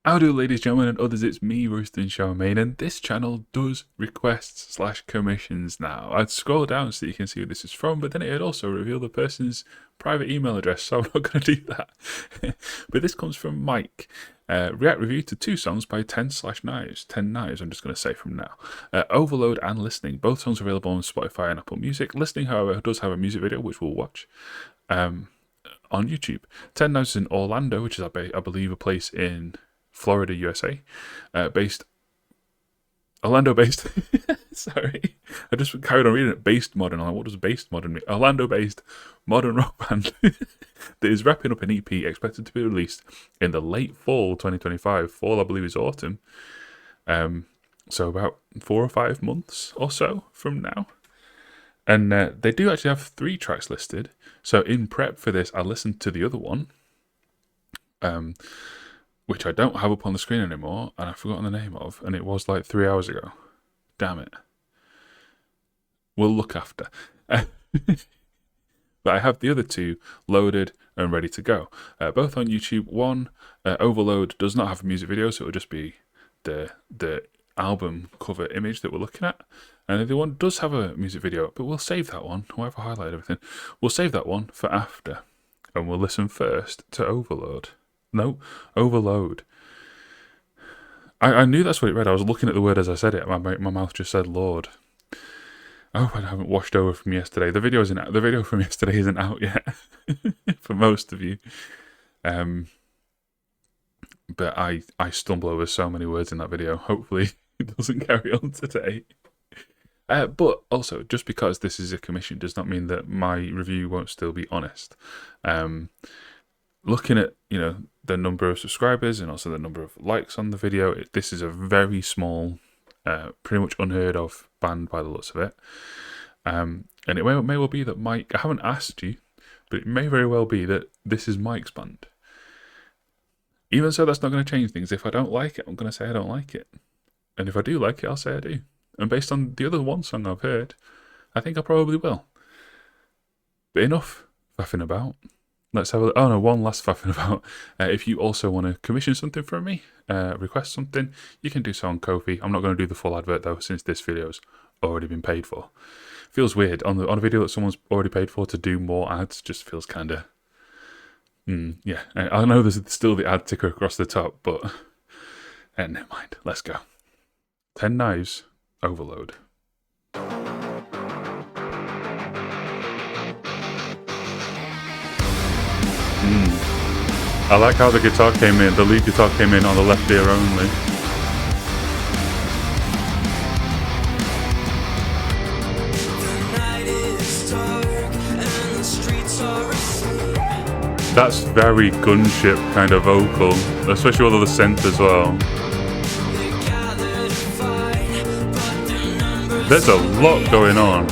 How do, ladies, gentlemen, and others? It's me, Royston Charmaine, and this channel does requests/commissions now. I'd scroll down so you can see who this is from, but then it'd also reveal the person's private email address, so I'm not going to do that. But this comes from Mike. React review to 2 songs by 10/Knives. 10 Knives, I'm just going to say from now. Overload and Listening. Both songs are available on Spotify and Apple Music. Listening, however, does have a music video, which we'll watch on YouTube. 10 Knives is in Orlando, which is, I believe, a place in Florida, USA, Orlando-based. Sorry, I just carried on reading it. Based modern. I'm like, what does based modern mean? Orlando-based modern rock band that is wrapping up an EP expected to be released in the late fall 2025. Fall, I believe, is autumn. So about 4 or 5 months or so from now. And they do actually have 3 tracks listed. So in prep for this, I listened to the other one. Which I don't have up on the screen anymore, and I've forgotten the name of, and it was like 3 hours ago. Damn it. We'll look after. But I have the other 2 loaded and ready to go. Both on YouTube. One, Overload, does not have a music video, so it'll just be the album cover image that we're looking at. And the other one does have a music video, but we'll save that one. Whoever highlighted everything. We'll save that one for after, and we'll listen first to Overload. No, Overload. I knew that's what it read. I was looking at the word as I said it. My mouth just said Lord. Oh, I haven't washed over from yesterday. The video from yesterday isn't out yet for most of you. But I stumble over so many words in that video. Hopefully it doesn't carry on today. But also, just because this is a commission does not mean that my review won't still be honest. Looking at, the number of subscribers and also the number of likes on the video, this is a very small, pretty much unheard of band by the looks of it. And it may well be that Mike, I haven't asked you, but it may very well be that this is Mike's band. Even so, that's not going to change things. If I don't like it, I'm going to say I don't like it. And if I do like it, I'll say I do. And based on the other one song I've heard, I think I probably will. But enough faffing about. Let's have one last faffing about. If you also want to commission something from me, request something, you can do so on Ko-fi. I'm not going to do the full advert though, since this video's already been paid for. Feels weird on a video that someone's already paid for to do more ads. Just feels kind of, yeah. I know there's still the ad ticker across the top, but never mind. Let's go. 10 Knives, Overload. I like how the guitar came in, the lead guitar came in on the left ear only. That's very gunship kind of vocal, especially with all the synth as well. There's a lot going on.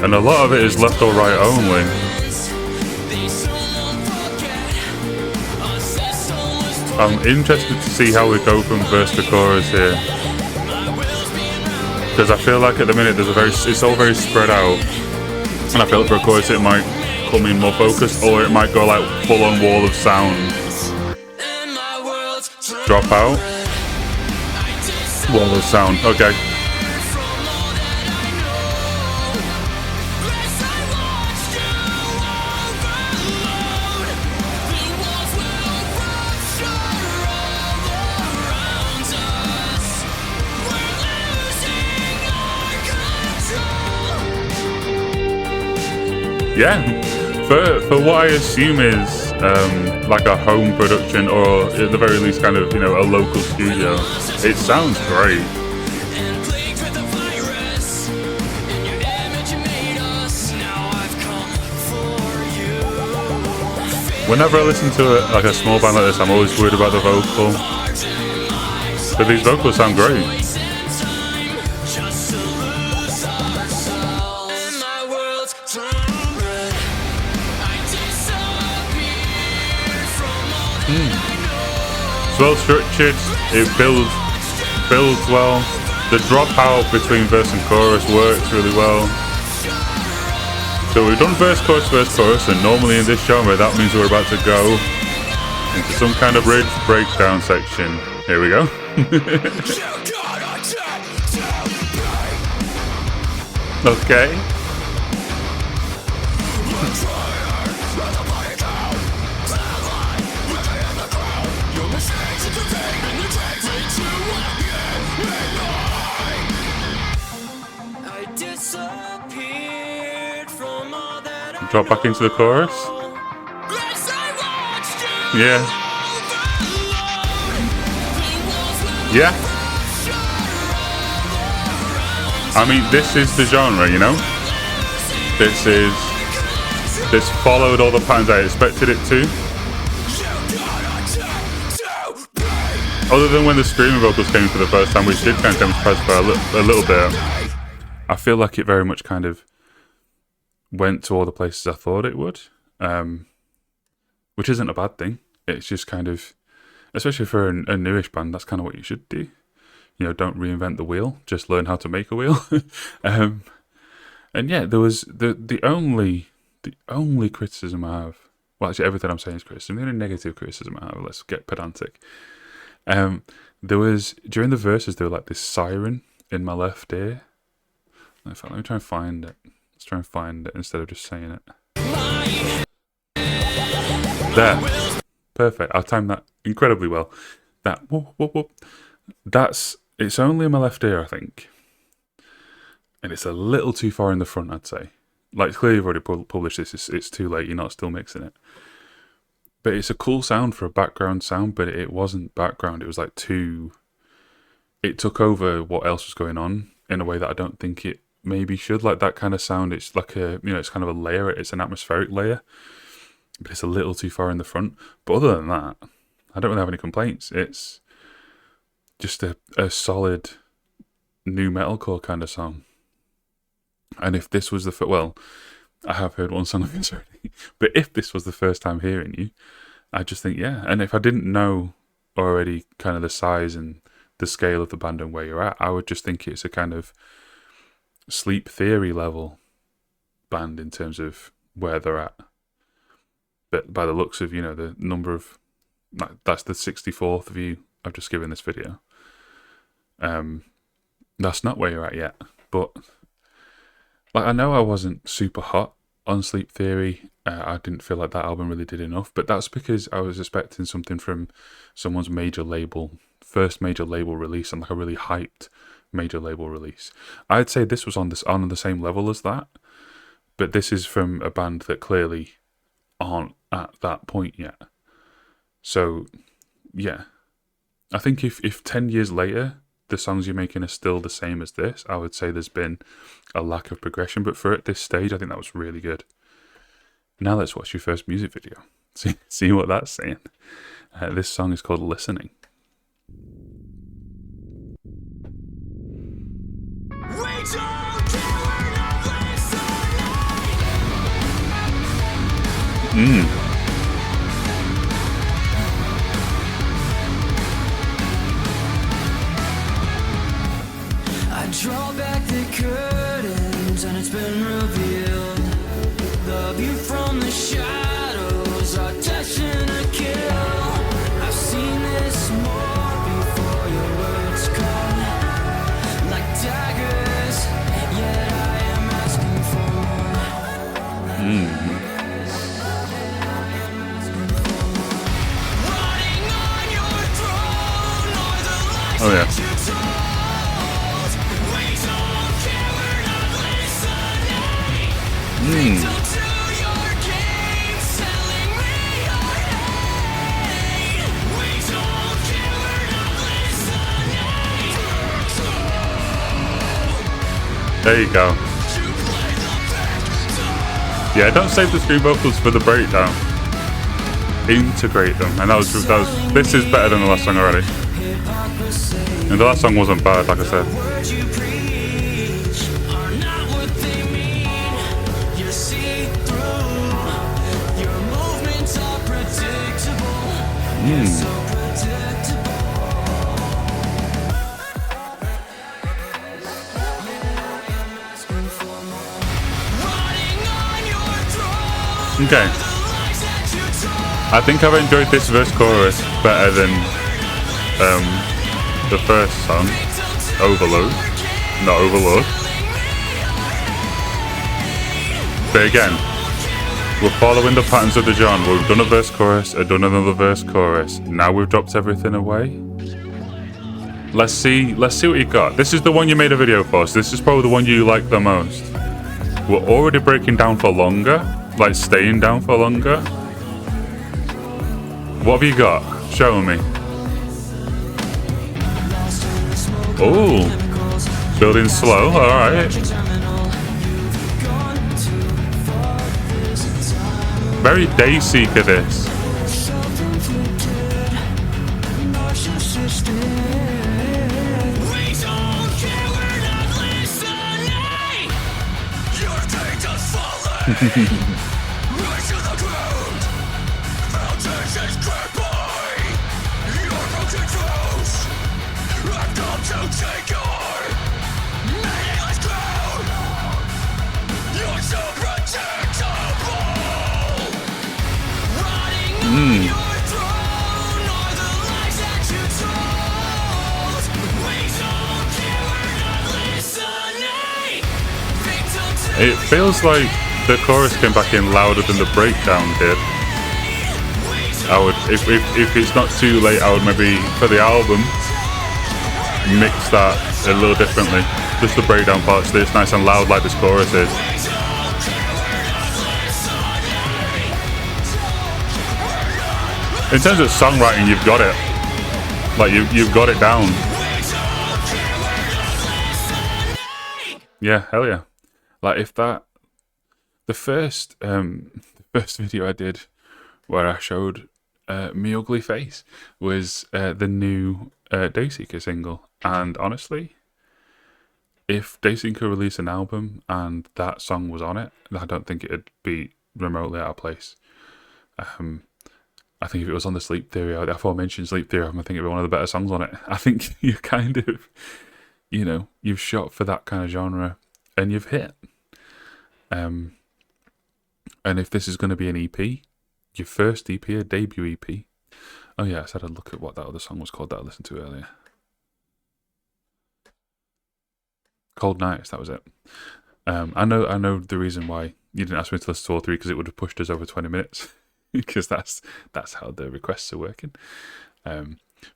And a lot of it is left or right only. I'm interested to see how we go from verse to chorus here, because I feel like at the minute it's all very spread out, and I feel like for a chorus it might come in more focused, or it might go like full on wall of sound. Drop out. Wall of sound. Okay. Yeah, for what I assume is like a home production, or at the very least kind of, a local studio, it sounds great. Whenever I listen to like a small band like this, I'm always worried about the vocal, but these vocals sound great. It's well structured, it builds well. The drop out between verse and chorus works really well. So we've done verse, chorus, and normally in this genre that means we're about to go into some kind of bridge breakdown section. Here we go. Okay. Drop back into the chorus. Yeah. Yeah. I mean, this is the genre, you know? This followed all the patterns I expected it to. Other than when the screaming vocals came for the first time, which did kind of demonstrate for a little bit, I feel like it very much kind of went to all the places I thought it would, which isn't a bad thing. It's just kind of, especially for a newish band, that's kind of what you should do. You know, don't reinvent the wheel, just learn how to make a wheel. And yeah, there was the only criticism I have. Well, actually, everything I'm saying is criticism. The only negative criticism I have. Let's get pedantic. There was during the verses there was like this siren in my left ear. In fact, let me try and find it. Let's try and find it instead of just saying it. There, perfect. I'll time that incredibly well. That whoop, whoop, whoop. It's only in my left ear, I think. And it's a little too far in the front, I'd say. Like, clearly you've already published this. It's too late. You're not still mixing it. But it's a cool sound for a background sound, but it wasn't background. It was like it took over what else was going on in a way that I don't think it maybe should. Like that kind of sound, it's like it's kind of a layer. It's an atmospheric layer. But it's a little too far in the front. But other than that, I don't really have any complaints. It's just a solid new metalcore kind of song. And if this was well, I have heard one song of yours already, but if this was the first time hearing you, I just think, yeah. And if I didn't know already kind of the size and the scale of the band and where you're at, I would just think it's a kind of Sleep Theory level band in terms of where they're at. But by the looks of, the number of, that's the 64th view I've just given this video. That's not where you're at yet, but I know I wasn't super hot on Sleep Theory. I didn't feel like that album really did enough, but that's because I was expecting something from someone's first major label release, and like a really hyped major label release. I'd say this was on the same level as that, but this is from a band that clearly aren't at that point yet. So, yeah. I think if 10 years later, the songs you're making are still the same as this, I would say there's been a lack of progression. But for at this stage, I think that was really good. Now let's watch your first music video. See what that's saying. This song is called Listening. Draw back the curtains and it's been revealed. The view from the shadows are touching a kill. I've seen this more before your words come like daggers, yet I am asking for more. Running on your throne are the lies that you told. There you go. Yeah, don't save the screen vocals for the breakdown. Integrate them, and that was this is better than the last song already. And the last song wasn't bad, like I said. Okay. I think I've enjoyed this verse chorus better than the first song, Overload, not Overload. But again, we're following the patterns of the genre. We've done a verse chorus, I've done another verse chorus. Now we've dropped everything away. Let's see what you got. This is the one you made a video for, so this is probably the one you like the most. We're already breaking down for longer, like staying down for longer. What have you got? Show me. Oh, building slow, alright. Very Dayseeker this. It feels like the chorus came back in louder than the breakdown did. I would, if it's not too late, I would maybe, for the album, mix that a little differently. Just the breakdown parts, it's nice and loud like this chorus is. In terms of songwriting, you've got it. Like, you've got it down. Yeah, hell yeah. Like, if that... The first video I did where I showed me ugly face was the new Dayseeker single. And honestly, if Dayseeker released an album and that song was on it, I don't think it'd be remotely out of place. I think if it was on the Sleep Theory, the aforementioned Sleep Theory album, I think it'd be one of the better songs on it. I think you kind of, you know, you've shot for that kind of genre and you've hit. And if this is going to be an EP, your first EP, a debut EP. Oh yeah, I said I'd look at what that other song was called that I listened to earlier. Cold Nights, that was it. I know the reason why you didn't ask me to listen to all three, because it would have pushed us over 20 minutes. Because that's how the requests are working.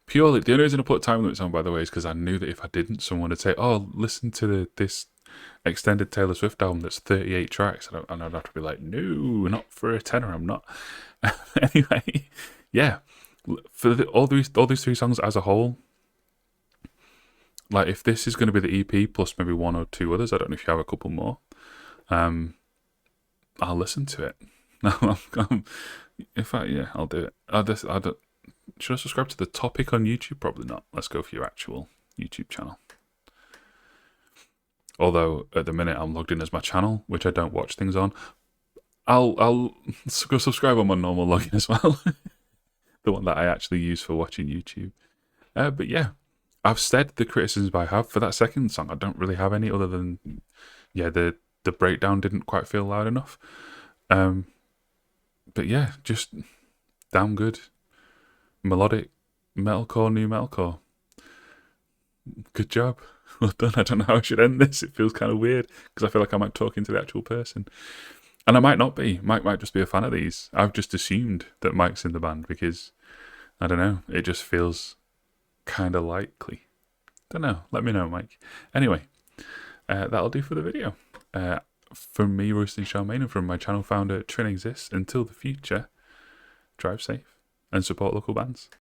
Purely, the only reason I put time limits on, by the way, is because I knew that if I didn't, someone would say, "Oh, listen to this extended Taylor Swift album that's 38 tracks," and I'd have to be like, "No, not for a tenner, I'm not." Anyway, yeah, for all these three songs as a whole, like if this is going to be the EP plus maybe one or two others, I don't know if you have a couple more, I'll listen to it. In fact, yeah, I'll do it. Should I subscribe to the topic on YouTube? Probably not. Let's go for your actual YouTube channel. Although at the minute I'm logged in as my channel, which I don't watch things on. I'll go subscribe on my normal login as well. The one that I actually use for watching YouTube. But yeah, I've said the criticisms I have for that second song. I don't really have any other than, yeah, the breakdown didn't quite feel loud enough. But yeah, just damn good. Melodic metalcore, new metalcore. Good job. Well done. I don't know how I should end this. It feels kind of weird because I feel like I might talk into the actual person. And I might not be. Mike might just be a fan of these. I've just assumed that Mike's in the band because, I don't know, it just feels kind of likely. Don't know. Let me know, Mike. Anyway, that'll do for the video. From me, Royston Charmaine, and from my channel founder, Trin Exists, until the future, drive safe and support local bands.